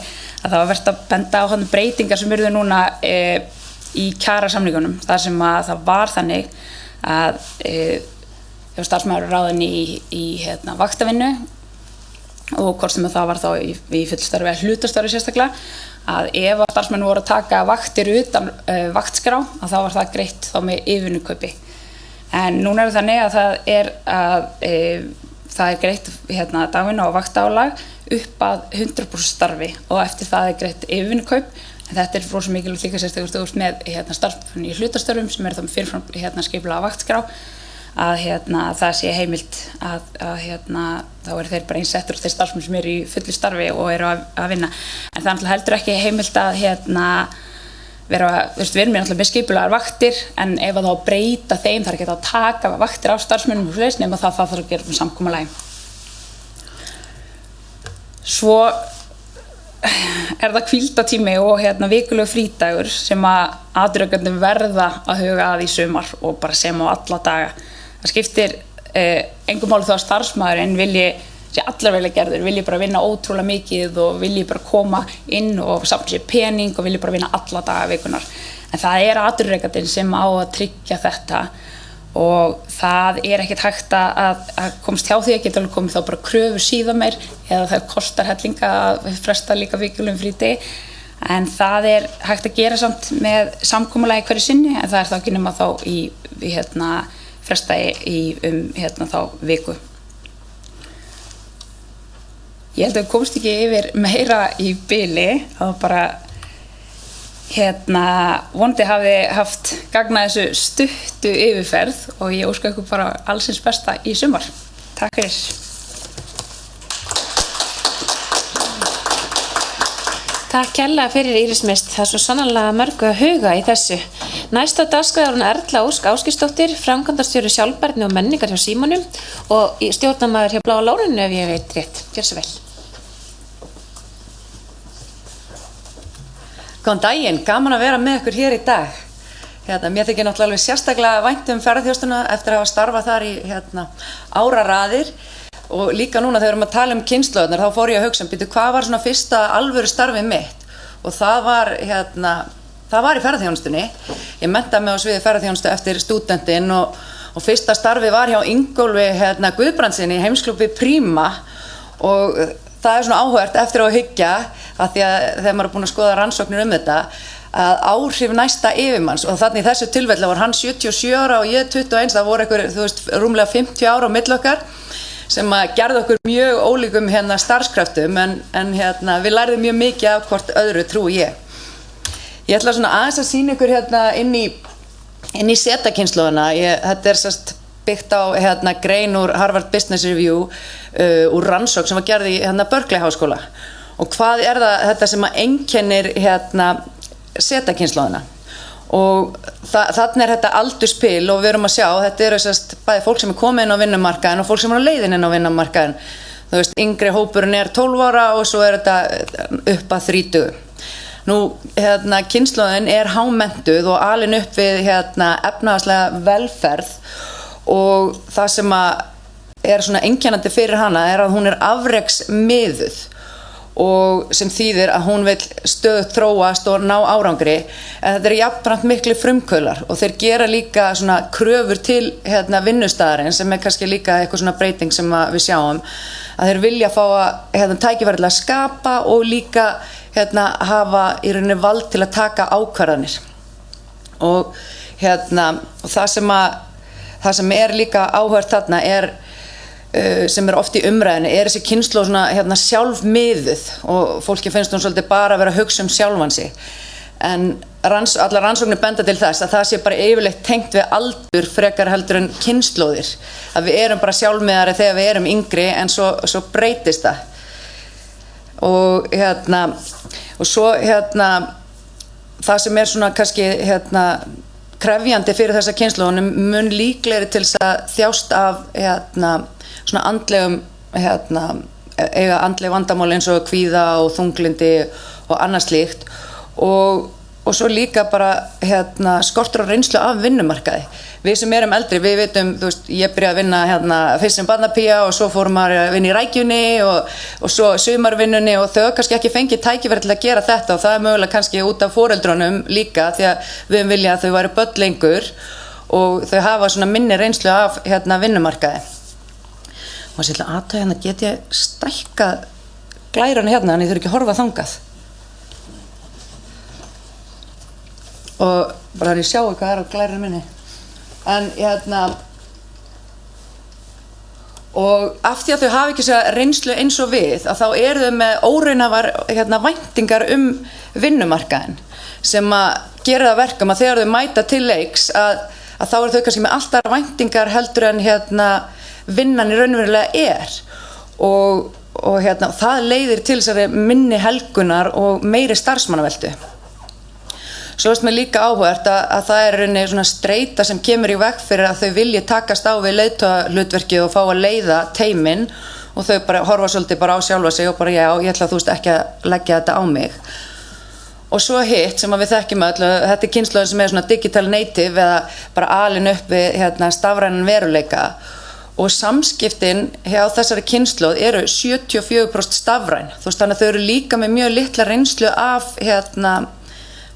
að það var vert að benda á breytingar sem urðu núna í kjarasamningunum, þar sem að það var þannig að ef starfsmaður ráðinn í vaktavinnu og hvort sem það var þá í fullstarfi eða hlutastarfi sérstaklega, að ef starfsmenn voru að taka vaktir utan vaktskrá, að þá var það greitt þá með yfirvinnukaupi. En núna þannig að það greitt dagvinna og vaktálag upp að 100% starfi og eftir það greitt yfirvinnukaup. En þetta rosa mikilvægt líka sérstaklega með starfsmenn í hlutastörfum sem þá fyrirfram skipulagða vaktskrá að það sé heimilt að þá þeir bara einsettur þeir starfsmenn sem í fullu starfi og eru að vinna. En það heldur ekki heimilt að við erum með skipulagðar vaktir en ef þá breyta þeim þarf ekki að taka vaktir á starfsmönnum og svoleiðis nema það þarf að gera með samkomulagi. Svo það hvíldartími og vikulegur frídagur sem að atvinnurekendur verða að huga að í sumar og bara sem á alla daga. Það skiptir engum máli þó að starfsmaðurinn sé allar vel að gerður, vilji bara vinna ótrúlega mikið og vilji bara koma inn og safna sér pening og vilji bara vinna alla daga vikunar. En það atvinnurekandinn sem á að tryggja þetta og það ekkert hægt að komast hjá því að geta alveg komið þá bara kröfur síðan meir eða það kostar hellinga að fresta líka vikulegum frídegi. En það hægt að gera samt með samkomulagi hverju sinni en það þá ekki nema þá í fresta í þá viku. Ég held að við komst ekki yfir meira í bili og bara vonandi hafi haft gagn að þessu stuttu yfirferð og ég óska ykkur bara allsins besta í sumar. Takk fyrir. Takk kærlega fyrir Íris Mist, það svo sannarlega mörgu að huga í þessu. Næst á dagskrá hún Erla Ósk Ásgeirsdóttir, framkvæmdastjóri sjálfbærni og menningar hjá Símanum og stjórnarmaður hjá Bláa lóninu ef ég veit rétt. Gjörðu svo vel. Góðan daginn, gaman að vera með ykkur hér í dag. Mér þykir náttúrulega alveg sérstaklega vænt ferðaþjónustuna eftir að hafa starfað þar í áraraðir og líka núna þegar við erum að tala kynslóðirnar þá fór ég að hugsa hvað var svona fyrsta alvöru starfið mitt og það var í ferðaþjónustunni. Ég menntaði mig á sviði ferðaþjónustu eftir stúdentinn og fyrsta starfið var hjá Ingólfi Guðbrandsinni í heimsklúbbi Príma og það svona áhugavert eftir á að hyggja. Það af því að þegar maður búin að skoða rannsóknir þetta, að áhrif næsta yfirmanns, og þannig í þessu tilfelli var hann 77 ára og ég 21, það voru rúmlega 50 ára á milli okkar, sem að gerði okkur mjög ólíkum starfskraftum, en við lærðum mjög mikið af hvort öðru, trúi ég. Ég ætla svona aðeins að sýna ykkur inn í Z-kynslóðina. Þetta sérst byggt á grein úr Harvard Business Review úr rannsókn sem var gerð í Berkeley háskóla. Og hvað það þetta sem að einkennir Z-kynslóðina? Og þarna þetta aldurspil, og við erum að sjá, þetta sérst bæði fólk sem komið inn á vinnumarkaðinn og fólk sem á leiðin inn á vinnumarkaðinn. Þú veist, yngri hópurinn 12 ára og svo þetta upp að 30. Nú, kynslóðin hámenntuð og alin upp við efnahagslega velferð, og það sem að svona einkennandi fyrir hana að hún afreksmiðuð, og sem þýðir að hún vill stöðugt þróast og ná árangri, en þetta jafnframt miklu frumkvöðlar, og þeir gera líka svona kröfur til vinnustaðarins, sem kannski líka eitthvað svona breyting sem við sjáum, að þeir vilja fá að tækifæri til að skapa og líka hafa í rauninni vald til að taka ákvarðanir. Og það sem líka áhugavert þarna sem oft í umræðinni, þessi kynslóð svona sjálfmiðuð, og fólki finnst hún svolítið bara að vera að hugsa sjálfan sig. En allar rannsóknir benda til þess að það sé bara yfirleitt tengt við aldur frekar heldur en kynslóðir. Að við erum bara sjálfmiðari þegar við erum yngri, en svo breytist það. Og svo það sem svona kannski krefjandi fyrir þessa kynslóð, mun líklegri til þess að þjást af svona andlegum eiga andleg vandamál eins og kvíða og þunglyndi og annað slíkt, og svo líka bara skortur á reynslu af vinnumarkaði. Við sem erum eldri, við vitum, þú veist, ég byrjaði að vinna fyrst sem barnapía, og svo fór maður að vinna í rækjunni og svo sumarvinnunni, og þau kannski ekki fengið tækifæri til að gera þetta, og það mögulega kannski út af foreldrunum líka, því að við vilja að þau væru börn lengur og þau hafa svona minni reynslu af vinnumarkaði. Og þess að aðtöða get ég stækkað glæranu en ég þurfi ekki að horfa þangað. Og bara þannig að ég sjá hvað á glæranu minni. En og af því að þau hafa ekki reynslu eins og við, að þá eru þau með óraunhæfar væntingar vinnumarkaðinn, sem að gera það verkum að þegar þau mæta til leiks að þá eru þau kannski með alltaf væntingar heldur en vinnan í raunverulega og það leiðir til þessari minni helgunar og meiri starfsmannaveltu. Svo mér líka áhugavert að það rauninni svona streita sem kemur í veg fyrir að þau vilji takast á við leiðtogahlutverkið og fá að leiða teyminn, og þau bara horfa svolítið bara á sjálfa sig og bara já, ég ætla þú veist ekki að leggja þetta á mig. Og svo hitt sem við þekkjum öll, þetta kynslóðin sem svona digital native eða bara alin upp við stafrænan veruleika, og samskiptin hjá þessari kynslóð eru 74% stafræn. Þú veist, þannig að þau eru líka með mjög litla reynslu af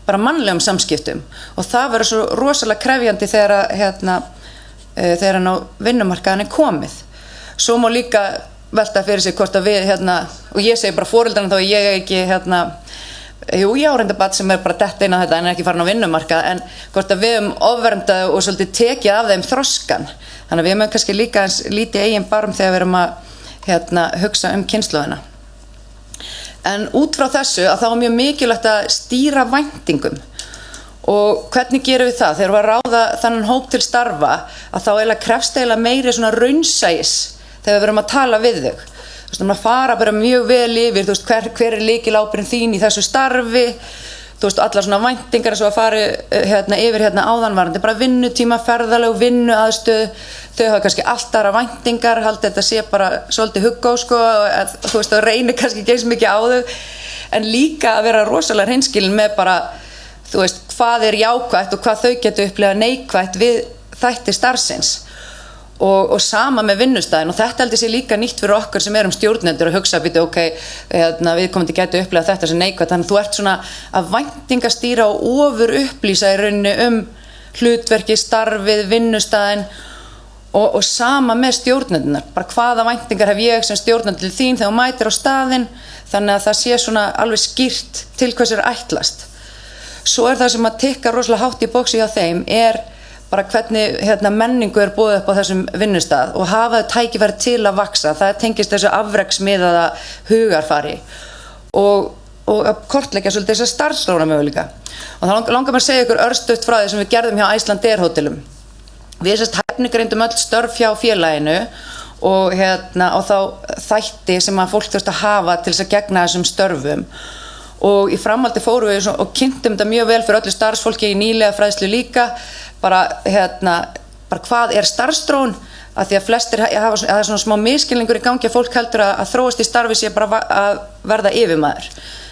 bara mannlegum samskiptum, og það verður svo rosalega krefjandi þegar hann á vinnumarkaðan komið. Svo má líka velta fyrir sig hvort að við og ég segi bara foreldrarna þá ég ekki jú, ég á reynda barn sem bara dett inn á þetta en ekki farin á vinnumarkað, en hvort að við ofverndað og svolítið tekið af þeim þroskan. Þannig að við mögum kannski líka lítið eigin barm þegar við erum að hugsa kynslóðina. En út frá þessu að þá mjög mikilvægt að stýra væntingum. Og hvernig gerum við það? Þegar við ráða þannig hóp til starfa, að þá krefst meiri svona raunsæis þegar við erum að tala við þau. Þú veist, að fara bara mjög vel yfir, þú veist, hver lykilábyrgðin þín í þessu starfi, þú veist, allar svona væntingar svo að fara yfir áðanvarandi, bara vinnutíma, ferðalög, vinnuaðstöð, þau hafa kannski allt aðra væntingar, haldið þetta sé bara svolítið huggó, sko, þú veist, það reynir kannski ekki eins mikið á þau, en líka að vera rosalega hreinskilin með bara, þú veist, hvað jákvætt og hvað þau geta upplifað neikvætt við þætti starfsins. Og sama með vinnustæðin, og þetta heldur sé líka nýtt fyrir okkur sem erum stjórnendur að hugsa býtu, ok, við komum gætu upplifa þetta sem neikvætt, þannig að þú ert svona að væntingastýra og ofur upplýsa í rauninni hlutverki, starfið, vinnustæðin, og sama með stjórnendunar, bara hvaða væntingar hef ég sem stjórnendur til þín þegar þú mætir á staðinn, þannig að það sé svona alveg skýrt til hvers ætlast. Svo það sem að tikka rosalega hátt í boxi hjá þeim bara hvernig menningu boðið upp á þessum vinnustað og hafa tækifæri til að vaksa. Það tengist þessu afreksmiðaða hugarfari og að kortleggja svolítið þessa starfsþróunarmöguleika. Og þá langar mér að segja ykkur örstutt frá því sem við gerðum hjá Icelandair hótelum. Við hæfnigreindum öll störf hjá félaginu og þá þætti sem að fólk þurfti að hafa til þess að gegna þessum störfum. Og í framhaldi fórum við og kynntum þetta mjög vel fyrir öllu starfsfólki í nýlega fræðslu líka, bara hvað starfsþróun, að því að flestir hafa svona smá misskilningur í gangi að fólk heldur að þróast í starfi sé bara að verða yfirmaður.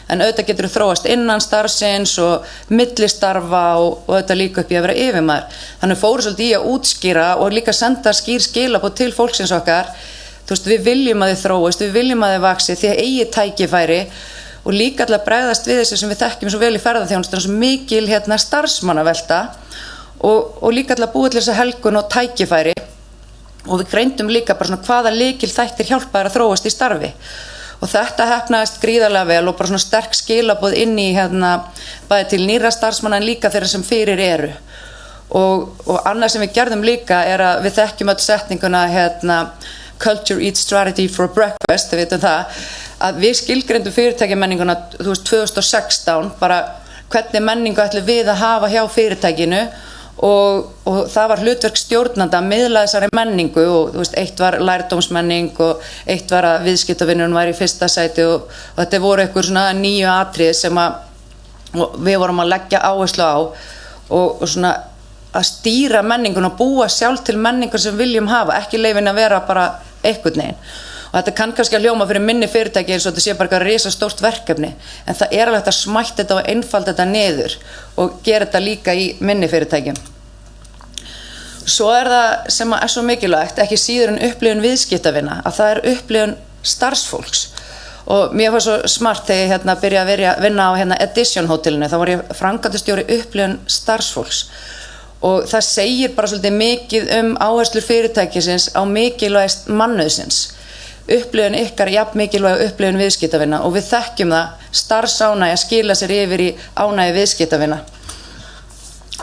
En auðvitað getur þróast innan starfsins og millistarfa og auðvitað líka upp í að vera yfirmaður. Þannig fórum svolítið í að útskýra og líka senda skýr skilaboð til fólksins okkar. Þú veist, við viljum að þið þróist, við viljum að þið vaxi, þið eigið tækifæri og líka alltaf bregðast við þessu sem við þekkjum svo vel í ferðaþjónustunni, svo mikil starfsmannavelta og líka alltaf búið til þessa helgun og tækifæri og við greindum líka bara svona hvaða lykil þættir hjálpa þér að þróast í starfi. Og þetta heppnaðist gríðarlega vel og bara svona sterk skilaboð inn í bæði til nýrra starfsmanna en líka þeirra sem fyrir eru. Og annað sem við gerðum líka að við þekkjum öll setninguna Culture Eats Strategy for Breakfast, við vitum það, að við skilgreindum fyrirtækjamenninguna 2016, bara hvernig menningu ætlum við að hafa hjá fyrirtækinu og það var hlutverk stjórnanda að miðla þessari menningu og eitt var lærdómsmenning og eitt var að viðskiptavinnurinn var í fyrsta sæti og þetta voru einhver svona 9 atriði sem við vorum að leggja áherslu á og svona að stýra menningun og búa sjálf til menningu sem viljum hafa, ekki leyfin að vera bara einhvern veginn. Og þetta kann kannski að hljóma fyrir minni fyrirtæki eins og þetta sé bara eitthvað risastórt verkefni, en það alveg hægt að smætta þetta og einfalda þetta niður og gera þetta líka í minni fyrirtækjum. Svo það sem svo mikilvægt, ekki síður en upplifun viðskiptavina, að það upplifun starfsfólks. Og mér var svo smart þegar ég byrjaði að vinna á Edition hótelinu, þá var ég framkvæmdastjóri upplifun starfsfólks. Og það segir bara svolítið mikið áherslur fyrirtækisins á mikilvægst mannauðsins. Upplifun ykkar jafn mikilvæg upplifun viðskiptavina og við þekkjum það, starfsánægja skila sér yfir í ánægju viðskiptavina.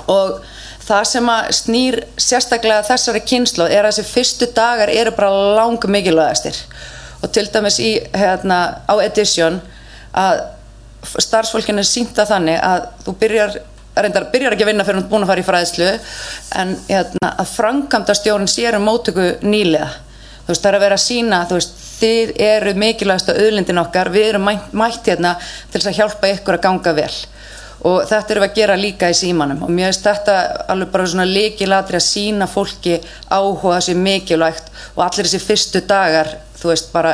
Og það sem snýr sérstaklega þessari kynslóð að þessi fyrstu dagar eru bara langmikilvægastir. Og til dæmis á Edition að starfsfólkinu sýnt það þannig að þú byrjar ekki að vinna fyrir hún búin að fara í fræðslu en að framkvæmdastjórinn sér móttöku nýlega. Þú veist, það að vera að sýna, þú veist, þið eru mikilvægasta auðlindin okkar, við erum mætt til þess að hjálpa ykkur að ganga vel. Og þetta erum við að gera líka í símanum og mér finnst þetta alveg bara svona lykilatriði að sýna fólki áhuga sér mikilvægt og allir þessi fyrstu dagar, þú veist, bara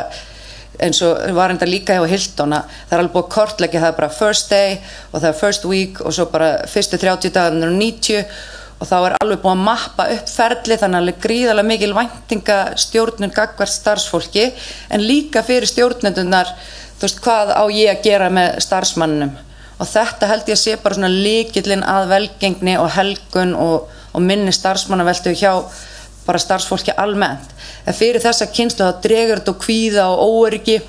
eins og var enda líka hjá Hilton að það alveg búið að kortleggja, það bara first day og það first week og svo bara fyrstu 30 dagar 90 og þá alveg búið að mappa upp ferli þannig alveg gríðarlega mikil væntingastjórnun gagnvart starfsfólki en líka fyrir stjórnendunar, þú veist, hvað á ég að gera með starfsmanninum og þetta held ég að sé bara svona lykillinn að velgengni og helgun og minni starfsmannaveltu hjá bara starfsfólki almennt. En fyrir þessa kynslóð þá dregur þetta kvíða og óöryggi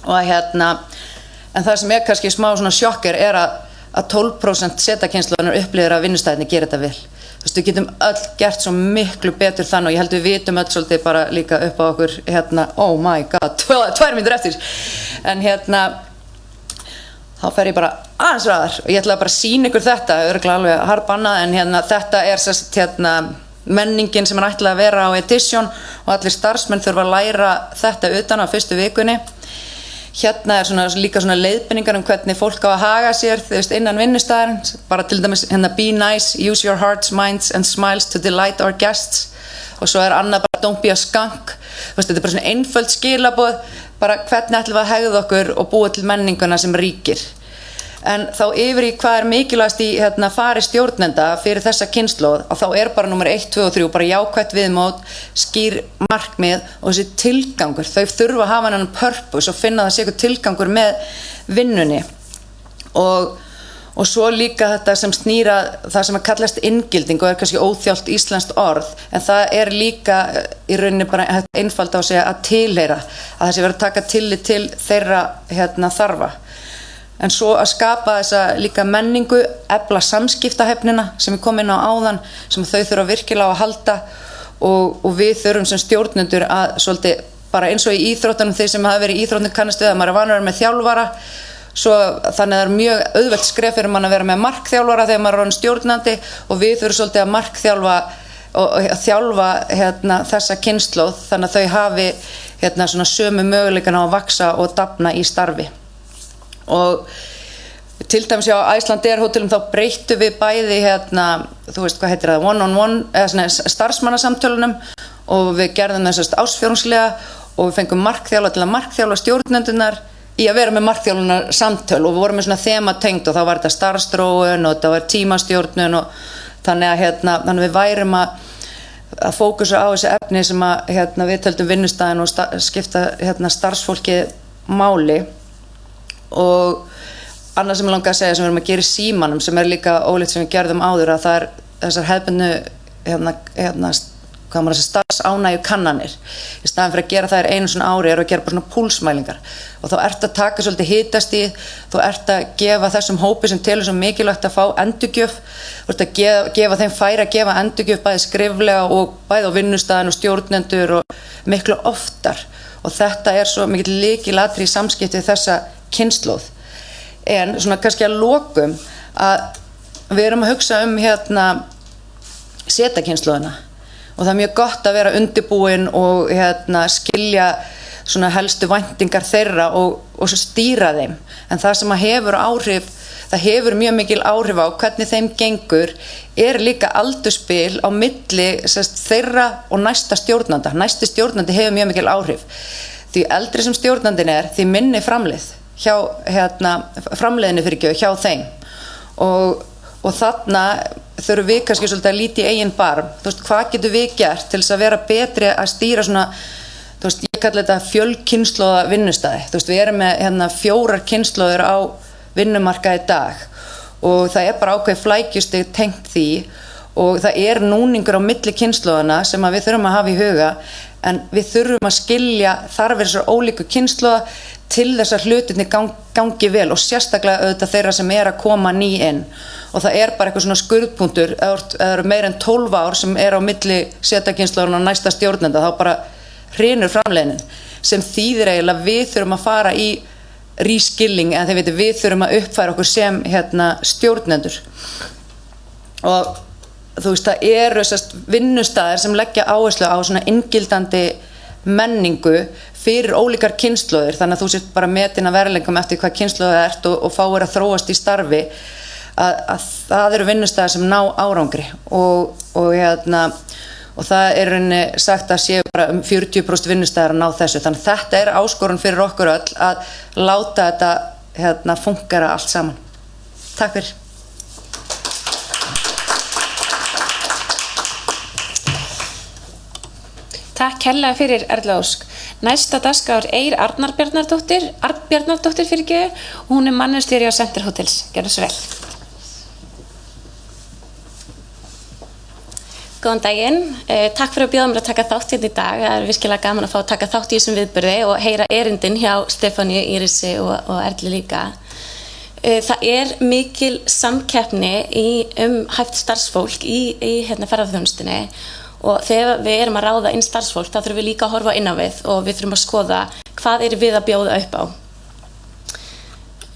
og en það sem kannski smá svona sjokker að 12% setakynslóðanar upplifir að vinnustæðinni gera þetta vel. Þú veist, við getum öll gert svo miklu betur þannig og ég held við vitum öll svolítið bara líka upp á okkur oh my god, 2 mínútur eftir. En þá fer ég bara aðeins ræðar og ég ætla bara að sýna ykkur þetta, örugglega alveg harbannað en þetta sest menningin sem ætla að vera á Edition og allir starfsmenn þurfa að læra þetta utan á fyrstu vikunni. Líka svona leiðbeiningar hvernig fólk á að haga sér, þú veist, innan vinnustæðarins, bara til dæmis be nice, use your hearts, minds and smiles to delight our guests og svo annað bara don't be a skunk. Þú veist, þetta bara svona einföld skilaboð, bara hvernig ætlum við að hegða okkur og búa til menninguna sem ríkir. En þá yfir í hvað mikilvægast í fari stjórnenda fyrir þessa kynslóð og þá bara númer 1, 2 og 3 bara jákvætt viðmót, skýr markmið og þessi tilgangur, þau þurfa að hafa hennan purpose og finna það sé eitthvað tilgangur með vinnunni og Og svo líka þetta sem snýra það sem kallast inngilding og kannski óþjált íslenskt orð, en það líka í rauninni bara einfalt á að segja að tilheyra, að það sé verið að taka tillit til þeirra þarfa. En svo að skapa þessa líka menningu, efla samskiptahæfnina sem kom inn á áðan, sem þau þurfa virkilega á að halda og við þurfum sem stjórnendur að svolítið, bara eins og í íþróttunum, þeir sem hafa verið í íþróttunum kannast við að maður vanur með þjálfara, svo þannig að það mjög auðvelt skref fyrir mann að vera með markþjálfara þegar maður orðinn stjórnandi og við þurfum svolítið að markþjálfa og þjálfa þessa kynslóð þannig að þau hafi svona sömu möguleikana á að vaxa og dafna í starfi. Og til dæmis á Icelandair hótelum þá breyttu við bæði þú veist hvað heitir það, one-on-one eða svona starfsmannasamtölunum og við gerðum þessast ársfjórðungslega og við fengum markþjálfa til að markþjálfa stjórnendurnar í að vera með markþjálfunar samtöl og við vorum með svona þematengt og þá var þetta starfsþróun og þetta var tímastjórnun og þannig að við værum að fókusa á þessi efni sem að við töldum vinnustæðin og skipta starfsfólki máli. Og annað sem ég langaði að segja sem við erum að gera í símanum sem líka ólíkt sem við gerðum áður að það þessar hefðbundnu starfsánægju kannanir í staðan fyrir að gera þær einu svona ári að gera bara svona púlsmælingar og þá ertu að taka svolítið hitastig, þú ert að gefa þessum hópi sem telur svo mikilvægt að fá endurgjöf, þú ert að gefa þeim færi að gefa endurgjöf bæði skriflega og bæði á vinnustæðin og stjórnendur og miklu oftar og þetta svo mikið lykilatriði í samskipti við þessa kynslóð. En svona kannski að lokum að við erum að hugsa setakynslóðina og það mjög gott að vera undirbúin og skilja svona helstu væntingar þeirra og stýra þeim. En það sem hefur áhrif, það hefur mjög mikil áhrif á hvernig þeim gengur líka aldurspil á milli þeirra og næsta stjórnanda. Næsti stjórnandi hefur mjög mikil áhrif. Því eldri sem stjórnandinn því minni framleið hjá framleiðinni hjá þeim og þarna þurfum við kannski svolítið að líta í eigin barm. Þú veist, hvað getum við gert til þess að vera betri að stýra svona, þú veist, ég kalla þetta fjölkynslóða vinnustæði. Þú veist, við erum með 4 kynslóðir á vinnumarkaði í dag og það bara ákveðið flækjustig tengt því og það núningur á milli kynslóðana sem við þurfum að hafa í huga en við þurfum að skilja þarfir þessar ólíku kynslóða til þess að hlutirnir gangi vel og sérstaklega auðvitað þeirra sem að koma ný inn og það bara eitthvað svona skurðpunktur eða eru meira en 12 ár sem á milli setakynslóðar og næsta stjórnenda þá bara hrynur framleiðnin sem þýðir eiginlega við þurfum að fara í reskilling en við þurfum að uppfæra okkur sem stjórnendur og þú veist það eru vinnustæðir sem leggja áherslu á svona inngildandi menningu fyrir ólíkar kynslóðir þannig að þú sért bara metin að verðleikum eftir hvað kynslóð það ert og fáir að þróast í starfi að það eru vinnustæðir sem ná árangri og það rauninni sagt að séu bara 40% vinnustæðir að ná þessu þannig að þetta áskorun fyrir okkur öll að láta þetta fungera allt saman. Takk fyrir. Takk kærlega fyrir Erla Ósk. Næsta dagskrá Eir Arnbjarnardóttir og hún mannustjóri á Center Hotels. Gjörðu svo vel. Góðan daginn. Takk fyrir að bjóða mér að taka þátt hérna í dag. Það virkilega gaman að fá að taka þátt í þessum viðburði og heyra erindin hjá Stefaníu, Írisi og Erlu líka. Það mikil samkeppni hæft starfsfólk í ferðaþjónustunni og þegar við erum að ráða inn starfsfólk þá þurfum við líka að horfa inn á við og við þurfum að skoða hvað við að bjóða upp á.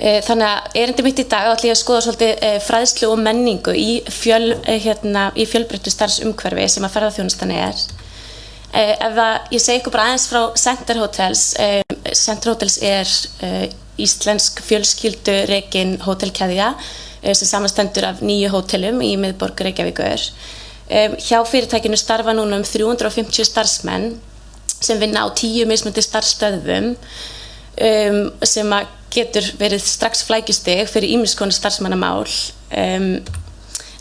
Þannig að erindi mitt í dag ætla ég að skoða svolítið fræðslu og menningu í fjölbreyttu starfsumhverfi sem að ferðaþjónustan ég segi ykkur bara aðeins frá Center Hotels. Center Hotels íslensk fjölskyldurekin hótelkeðja sem samanstendur af 9 hótelum í miðborg Reykjavíkur. Hjá fyrirtækinu starfa núna 350 starfsmenn sem vinna á 10 mismunandi starfsstöðvum sem getur verið strax flækjustig fyrir ýmiss konar starfsmannamál.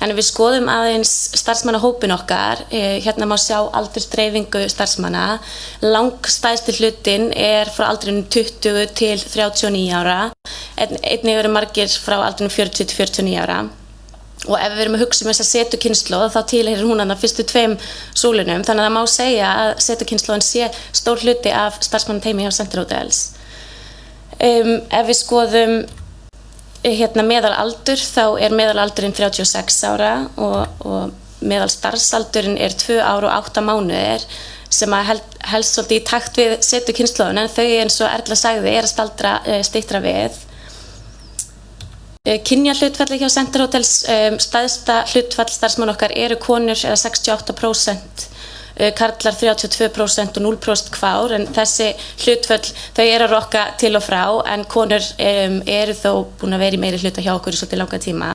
En ef við skoðum aðeins starfsmannahópin okkar, hérna má sjá aldursdreifingu starfsmanna. Langstærsti hlutinn frá aldrinum 20 til 39 ára, einnig eru margir frá aldrinum 40 til 49 ára. Og ef við erum að hugsa þessa setukynslóð, þá tilheyrir hún fyrstu 2 súlunum, þannig að það má segja að setukynslóðin sé stór hluti af starfsmannateymi hjá Center Hotels. Ef við skoðum meðalaldur, þá meðalaldurinn 36 ára og meðal starfsaldurinn 2 ár og 8 mánuðir, sem að helst svolítið í takt við setukynslóðin, en þau eins og Erla sagði að staldra styttra við. Kynjahlutfalli hjá Center Hotels, stærsta hlutfall starfsmanna okkar eru konur eða 68%, karlar 32% og 0% kvár, en þessi hlutföll þau eru að rokka til og frá, en konur eru þó búin að vera í meiri hluta hjá okkur í svolítið langa tíma.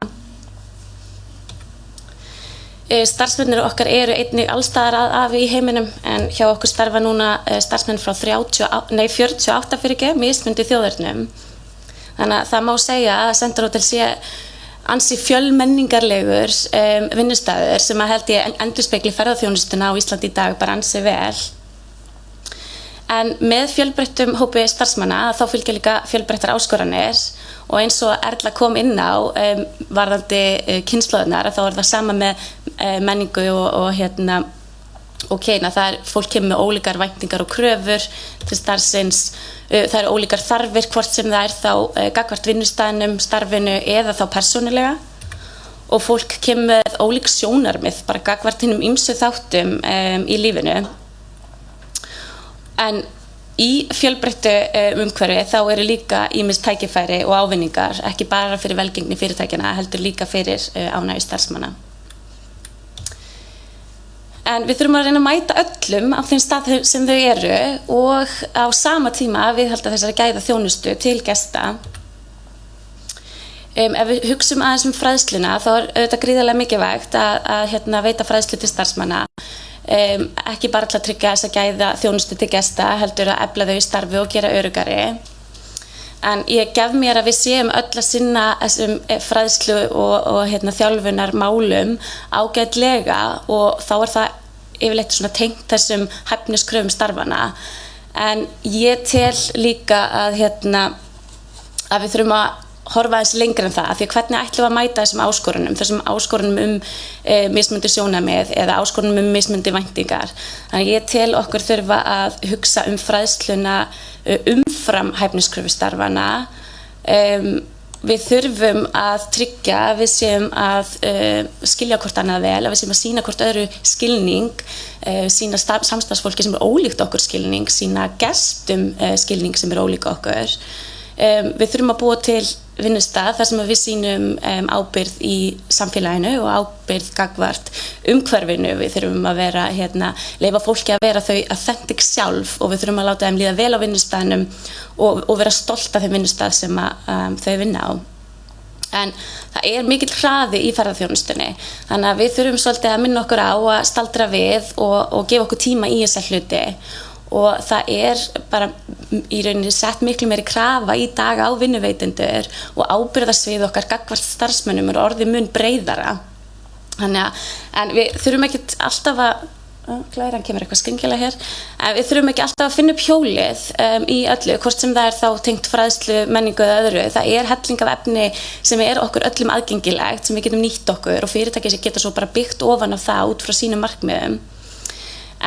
Starfsmennir okkar eru einnig allstaðar að í heiminum, en hjá okkur starfa núna starfsmenn frá 48 mismunandi þjóðernum. Þannig að það má segja að Center Hotels sé ansi fjölmenningarlegur vinnustæður sem að held ég endurspegli ferðaþjónustuna á Íslandi í dag bara ansi vel. En með fjölbreyttum hópi starfsmanna þá fylgja líka fjölbreyttar áskoranir, og eins og Erla kom inn á varðandi kynslóðirnar, þá það sama með menningu og kyna. Það fólk kemur með ólíkar væntingar og kröfur til starfsins. Það eru ólíkar þarfir, hvort sem það þá gagnvart vinnustæðinum, starfinu eða þá persónulega. Og fólk kemur með ólík sjónarmið, bara gagnvart hinum ýmsu þáttum í lífinu. En í fjölbreyttu umhverfi þá eru líka ýmis tækifæri og ávinningar, ekki bara fyrir velgengni fyrirtækjanna, heldur líka fyrir ánægju starfsmanna. En við þurfum að reyna að mæta öllum á þeim stað sem þau eru og á sama tíma viðhalda þessari gæða þjónustu til gesta. Ef við hugsum aðeins fræðsluna, þá auðvitað gríðarlega mikilvægt að veita fræðslu til starfsmanna. Ekki bara til að tryggja þessa gæða þjónustu til gesta, heldur að efla þau í starfi og gera öruggari. En ég gef mér að við séum öll að sinna þessum fræðslu og þjálfunar málum ágætlega, og þá það yfirleitt svona tengt þessum hæfniskröfum starfana. En ég tel líka að við þurfum að horfa aðeins lengra en það, því að hvernig ætlum við að mæta þessum áskorunum mismunandi sjónarmið eða áskorunum mismunandi væntingar. Þannig ég tel okkur þurfa að hugsa fræðsluna umfram hæfniskröfu starfana. Við þurfum að tryggja að við séum að skilja hvort annað vel, að við séum að sýna hvort öðru skilning, sýna samstarfsfólki sem ólíkt okkur skilning, sýna gestum skilning sem ólíkt okkur. Við þurfum að búa til vinnustað þar sem við sýnum ábyrgð í samfélaginu og ábyrgð gagnvart umhverfinu. Við þurfum að leyfa fólki að vera þau authentic sjálf, og við þurfum að láta þeim líða vel á vinnustaðnum og vera stolt af þeim vinnustað sem þau vinna á. En það mikill hraði í ferðaþjónustunni, þannig að við þurfum svolítið að minna okkur á að staldra við og gefa okkur tíma í þessa hluti. Og það bara í rauninni sett miklu meiri krafa í dag á vinnuveitendur, og ábyrgðarsvið okkar gagnvart starfsmönnum orðið mun breiðara. En við þurfum ekkert alltaf glæran kemur eitthvað skringilega hér. Við þurfum ekki alltaf að finna upp hjólið í öllu, hvort sem það þá tengt fræðslu, menningu eða öðru. Það helling af efni sem okkur öllum aðgengilegt, sem við getum nýtt okkur, og fyrirtæki sem geta svo bara byggt ofan á það út frá sínum markmiðum.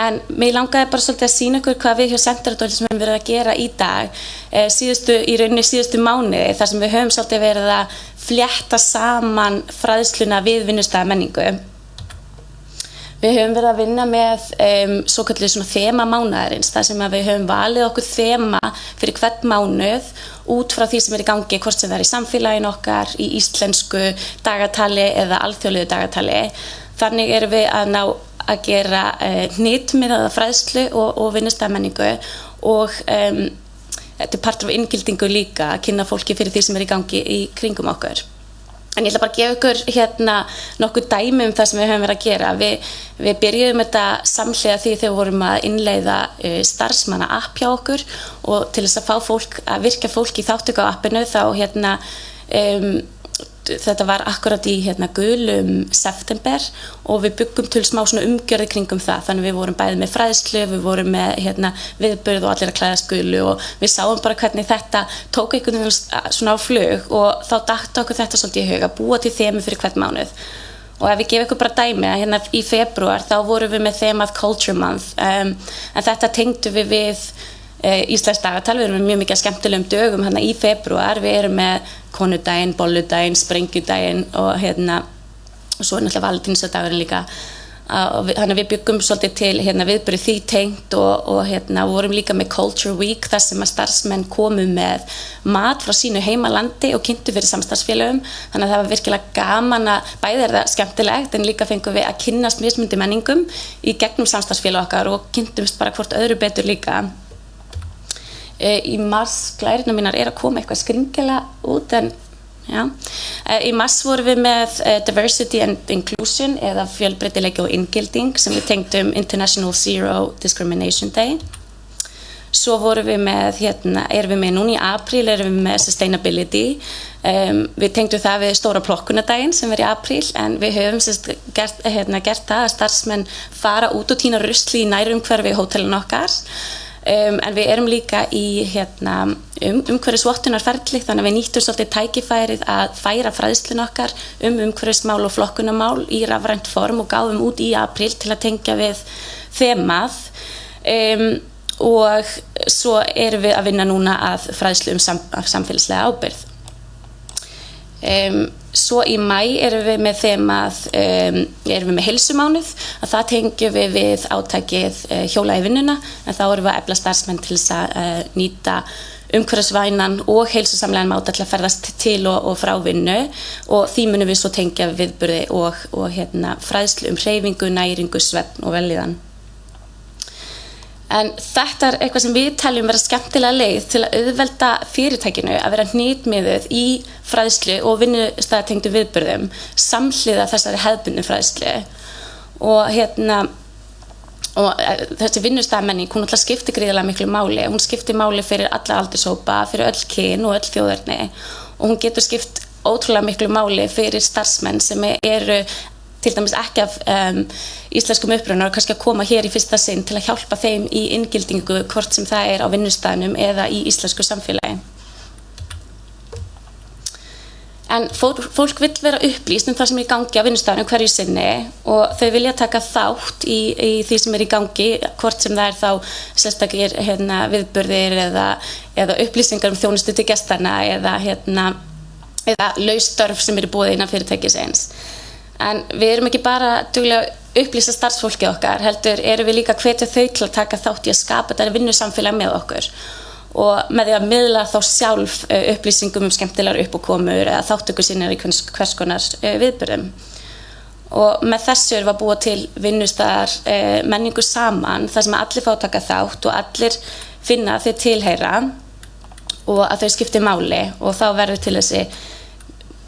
En mig langaði bara svolítið að sýna ykkur hvað við hjá Center Hotels sem við verið að gera í dag síðustu mánuði, þar sem við höfum svolítið verið að flétta saman fræðsluna við vinnustaðamenningu. Við höfum verið að vinna með svokölluð þema mánaðarins, þar sem við höfum valið okkur þema fyrir hvern mánuð út frá því sem í gangi, hvort sem það í samfélaginu okkar, í íslensku dagatali eða alþjóðlegu dagatali. Þannig erum við að ná að gera hnitmiðaða fræðslu og vinnustaðamenningu, og þetta partur af inngildingu líka, að kynna fólki fyrir því sem í gangi í kringum okkur. En ég ætla bara að gefa ykkur nokkuð dæmi það sem við höfum verið að gera. Við byrjuðum þetta samhliða því þegar við vorum að innleiða starfsmanna app hjá okkur, og til þess að fá virkja fólk í þáttöku á appinu þá þetta var akkurat í gulum september og við byggum til smá svona umgjörði kringum það, þannig við vorum bæði með fræðslu, við vorum með viðburð og allir að klæðast gulu og við sáum bara hvernig þetta tók einhvern veginn svona á flug og þá datt okkur þetta svolítið í hug að búa til þemu fyrir hvern mánuð. Og ef ég gef ykkur bara dæmi að í febrúar þá vorum við með þemað Culture Month, en þetta tengdu við Íslands dagatal, við erum með mjög mikið skemmtilegum dögum í febrúar, við erum með konudaginn, bolludaginn, sprengjudaginn og svo náttúrulega valentínsdagurinn líka. Þannig að við byggum svolítið til viðburði því tengt og vorum líka með Culture Week þar sem að starfsmenn komu með mat frá sínu heimalandi og kynntu fyrir samstarfsfélögum, þannig að það var virkilega gaman að bæði það skemmtilegt en líka fengum við að kynnast mismunandi menningum í gegnum samstarfsfélög okkar og kynntumst bara hvort öðru betur líka. Í mars, glærurnar mínar að koma eitthvað skringilega út en já. Í mars vorum við með Diversity and Inclusion eða fjölbreytileiki og inngilding sem við tengdum International Zero Discrimination Day. Svo vorum við með, erum við með núna í apríl, erum við með Sustainability. Við tengdum það við stóra plokkunadaginn sem í apríl en við höfum gert það að starfsmenn fara út og tína rusli í nærumhverfi hótelin okkar. En við erum líka í umhverfisvottunarferli þannig að við nýttum svolítið tækifærið að færa fræðslun okkar umhverfismál og flokkunarmál í rafrænt form og gáðum út í apríl til að tengja við þemað og svo erum við að vinna núna að fræðslu samfélagslega ábyrgð. Svo í maí erum við með þemað, erum við með heilsumánuð, að það tengjum við átakið hjóla í vinnuna, en þá erum við að efla starfsmenn til þess að nýta umhverfisvænan og heilsusamlegan máta til að ferðast til og frá vinnu og því munum við svo tengja viðburði og fræðslu hreyfingu, næringu, svefn og vellíðan. En þetta eitthvað sem við teljum vera skemmtilega leið til að auðvelda fyrirtækinu að vera hnitmiðuð í fræðslu og vinnustæðatengdum viðburðum samhliða þessari hefðbundnu fræðslu og þessi vinnustæðamenning hún alltaf skiptir gríðarlega miklu máli, hún skiptir máli fyrir alla aldurshópa, fyrir öll kyn og öll þjóðerni og hún getur skipt ótrúlega miklu máli fyrir starfsmenn sem eru til dæmis ekki af íslenskum uppruna og kannski að koma hér í fyrsta sinn til að hjálpa þeim í inngildingu hvort sem það er á vinnustæðnum eða í íslensku samfélagi. En fólk vill vera upplýst það sem er í gangi á vinnustæðnum hverju sinni og þau vilja taka þátt í því sem er í gangi hvort sem það er þá sérstakir viðburðir eða upplýsingar þjónustu til gestanna eða lausstörf sem eru boðið innan fyrirtækisins. En við erum ekki bara duglega að upplýsa starfsfólkið okkar, heldur erum við líka að hvetja þau til að taka þátt í að skapa þetta vinnusamfélag með okkur og með því að miðla þá sjálf upplýsingum skemmtilegar uppákomur eða þáttöku sinni í hvers konar viðburðum. Og með þessu erum við að búa til vinnustæðar menningu saman þar sem allir fá að taka þátt og allir finna að þeir tilheyra og að þau skipti máli og þá verður til þessi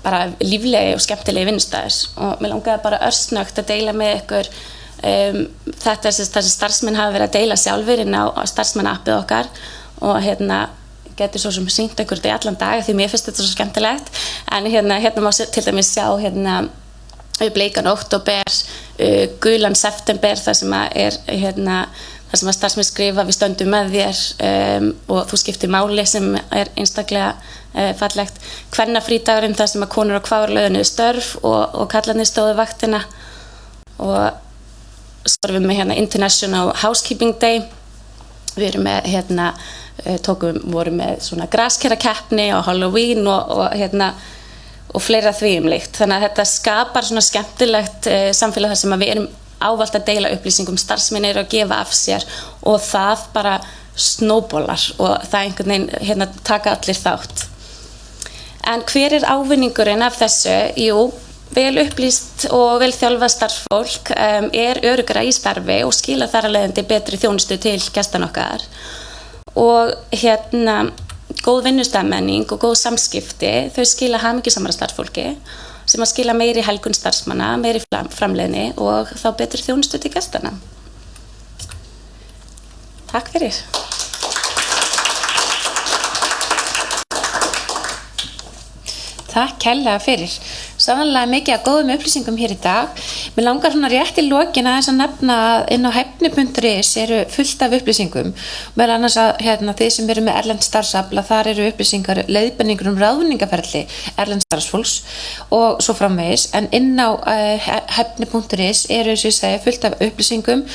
bara líflegi og skemmtilegi vinnustæðir og mér langaði bara örsnögt að deila með ykkur þetta sem starfsmenn hafa verið að deila sjálfur inn á starfsmannappið okkar og getur svo sem sýnt ykkur þetta í allan dag því mér finnst þetta svo skemmtilegt en hérna má til dæmis sjá bleikan október, gulan september þar sem að starfsmenn skrifa við stöndum með þér og þú skiptir máli sem er einstaklega fallegt. Kvennafrídagurinn þar sem að konur og kvárar lögðu störf og kallarnir stóðu vaktina og svo erum við með International Housekeeping Day. Við erum með vorum með svona graskerakeppni á Halloween og fleira því líkt. Þannig að þetta skapar svona skemmtilegt samfélag þar sem að við erum ávallt að deila upplýsingum, starfsmenn eru að gefa af sér og það bara snowballar og það einhvern veginn taka allir þátt. En hver er ávinningurinn af þessu? Jú, vel upplýst og vel þjálfað starfsfólk er öruggara í starfi og skila þar af leiðandi betri þjónustu til gestan okkar og góð vinnustæðmenning og góð samskipti þau skila hamingjusamara starfsfólki sem að skila meiri helgun starfsmanna, meiri framleiðni og þá betri þjónustu til gestana. Takk fyrir. Takk kærlega fyrir. Sannlega mikið að góðum upplýsingum hér í dag. Mér langar svona rétt í lokin aðeins að nefna að inn á hæfni.is eru fullt af upplýsingum. Meðal annars að þið sem eru með erlend starfsafl, þar eru upplýsingar, leiðbeiningur ráðningaferli erlend starfsfólks og svo framvegis. En inn á hæfni.is eru, eins og ég segi, fullt af upplýsingum.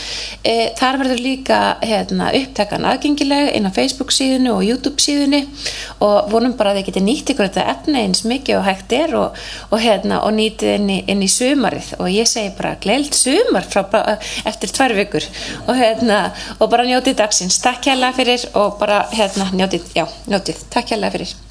Þar verður líka upptakan aðgengileg inn á Facebook síðunni og YouTube síðunni og vonum bara að þið geti nýtt ykkur þetta efni eins mikið og hægt er og nýtið inn í sumarið og ég segi bara gleðilegt sumar eftir 2 vikur og bara njótið dagsins. Takk hérlega fyrir og bara njótið, takk hérlega fyrir.